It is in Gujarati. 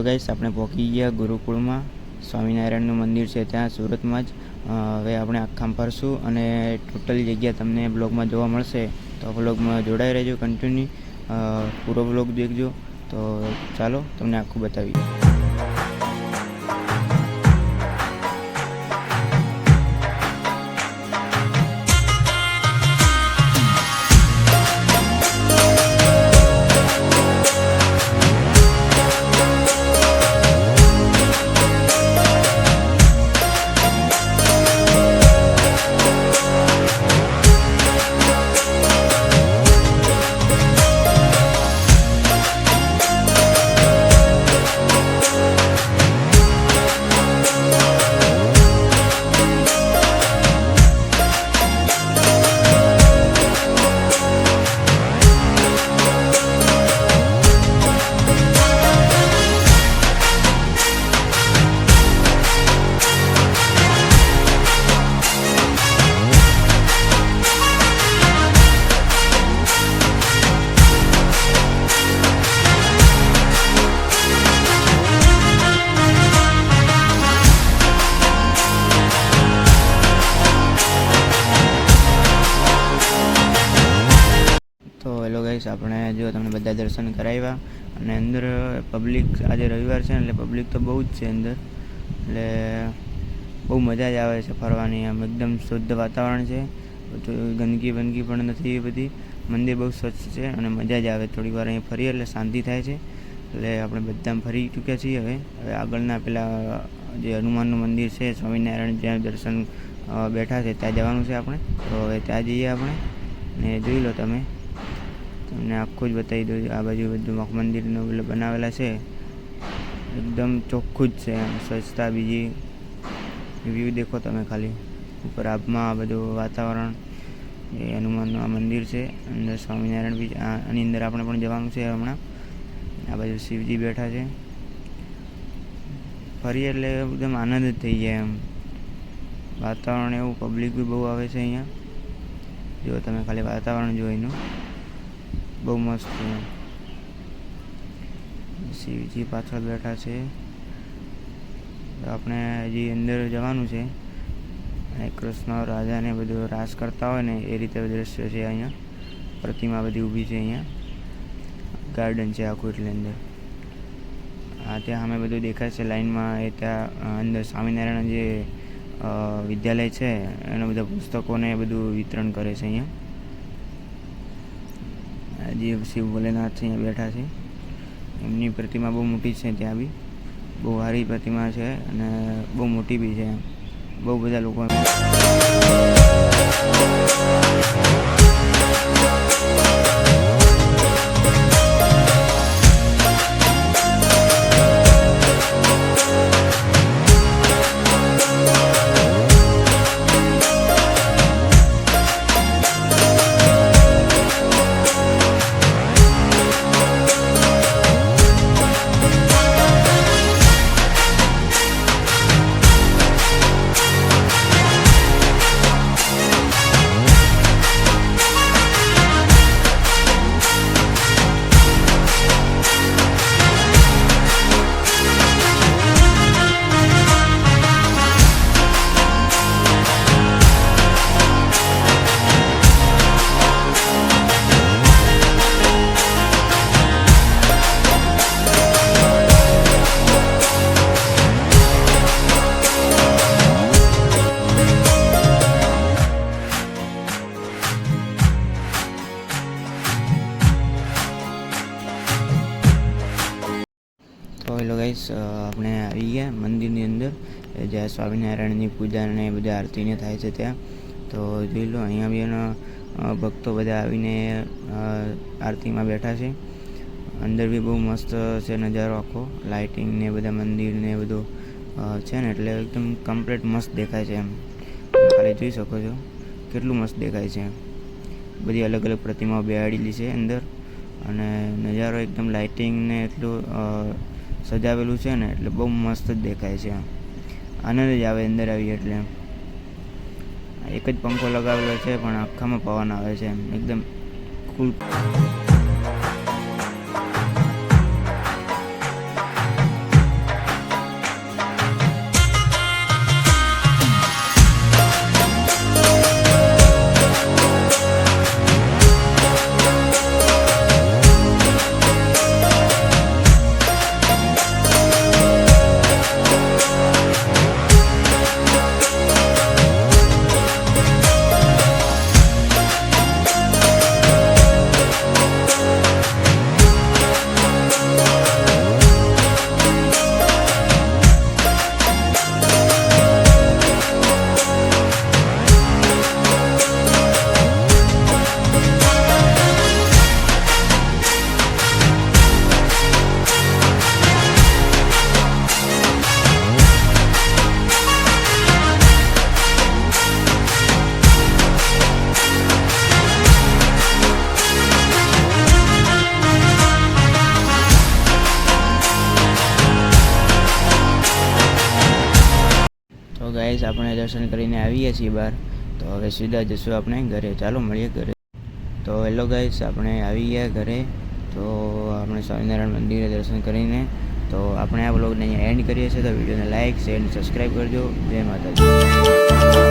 હેલો ગાઈસ, આપણે પહોંચી ગયા ગુરુકુળમાં. સ્વામિનારાયણનું મંદિર છે ત્યાં સુરતમાં જ. હવે આપણે આખામ ફરશું અને ટોટલી જગ્યા તમને બ્લોગમાં જોવા મળશે. તો બ્લોગમાં જોડાઈ રહેજો, કન્ટિન્યુ પૂરો બ્લોગ દેખજો. તો ચાલો તમને આખું બતાવીએ. તો હેલો ગાઈસ, આપણે જો તમને બધા દર્શન કરાવ્યા અને અંદર પબ્લિક આજે રવિવાર છે ને એટલે પબ્લિક તો બહુ જ છે અંદર. એટલે બહુ મજા જ આવે છે ફરવાની. આમ એકદમ શુદ્ધ વાતાવરણ છે, ગંદકી પણ નથી એ બધી. મંદિર બહુ સ્વચ્છ છે અને મજા જ આવે. થોડી વાર અહીં ફરીએ એટલે શાંતિ થાય છે. એટલે આપણે બધા ફરી ચૂક્યા છીએ. હવે આગળના પેલા જે હનુમાનનું મંદિર છે, સ્વામિનારાયણ જ્યાં દર્શન બેઠા છે ત્યાં જવાનું છે આપણે. તો હવે ત્યાં જઈએ આપણે ને જોઈ લો તમે. તમને આખું જ બતાવી દઉં. આ બાજુ બધું મંદિરનું બનાવેલા છે, એકદમ ચોખ્ખું જ છે. સ્વચ્છતા બીજી વ્યૂ દેખો તમે ખાલી ઉપર આબમાં. આ બધું વાતાવરણ એ હનુમાનનું આ મંદિર છે. અંદર સ્વામિનારાયણ બી આની અંદર આપણે પણ જવાનું છે હમણાં. આ બાજુ શિવજી બેઠા છે. ફરી એટલે એકદમ આનંદ જ થઈ જાય એમ. વાતાવરણ એવું, પબ્લિક બી બહુ આવે છે અહીંયા. જો તમે ખાલી વાતાવરણ જોઈનું બહુ મસ્ત છે. શિવજી પાછળ બેઠા છે. આપણે હજી અંદર જવાનું છે. અને કૃષ્ણ રાજાને બધું રાસ કરતા હોય ને એ રીતે દ્રશ્ય છે અહીંયા. પ્રતિમા બધી ઊભી છે અહીંયા. ગાર્ડન છે આખું એટલે અંદર. ત્યાં અમે બધું દેખાય છે લાઈનમાં. એ ત્યાં અંદર સ્વામિનારાયણ જે વિદ્યાલય છે એના બધા પુસ્તકોને બધું વિતરણ કરે છે અહીંયા. જે શિવ ભોલેનાથ અહીંયા બેઠા છે. એમની પ્રતિમા બહુ મોટી છે. ત્યાં બી બહુ સારી પ્રતિમા છે અને બહુ મોટી બી છે. બહુ બધા લોકો તો હેલો ગાઈસ, આપણે આવી ગયા મંદિરની અંદર જ્યાં સ્વામિનારાયણની પૂજા અને બધી આરતીને થાય છે ત્યાં. તો જોઈ લો અહીંયા બી એના ભક્તો બધા આવીને આરતીમાં બેઠા છે. અંદર બી બહુ મસ્ત છે નજારો આખો. લાઇટિંગ ને બધા મંદિર ને બધું છે ને એટલે એકદમ કમ્પ્લીટ મસ્ત દેખાય છે એમ. ખાલી જોઈ શકો છો કેટલું મસ્ત દેખાય છે. બધી અલગ અલગ પ્રતિમાઓ બેહાડેલી છે અંદર અને નજારો એકદમ લાઇટિંગ ને એટલું સજાવેલું છે ને એટલે બહુ મસ્ત જ દેખાય છે. આનંદ જ આવે અંદર આવીએ એટલે. એક જ પંખો લગાવેલો છે પણ આખામાં પવન આવે છે એમ એકદમ કુલ. ગાઈસ આપણે દર્શન કરીને આવીએ છીએ બહાર, તો હવે સીધા જશું આપણે ઘરે. ચાલો મળીએ ઘરે. તો હેલો ગાઈસ, આપણે આવી ગયા ઘરે. તો આપણે સ્વામિનારાયણ મંદિરે દર્શન કરીને તો આપણે આ વ્લોગને અહીંયા એન્ડ કરીએ છીએ. તો વિડીયોને લાઇક, શેર અને સબસ્ક્રાઈબ કરજો. જય માતાજી.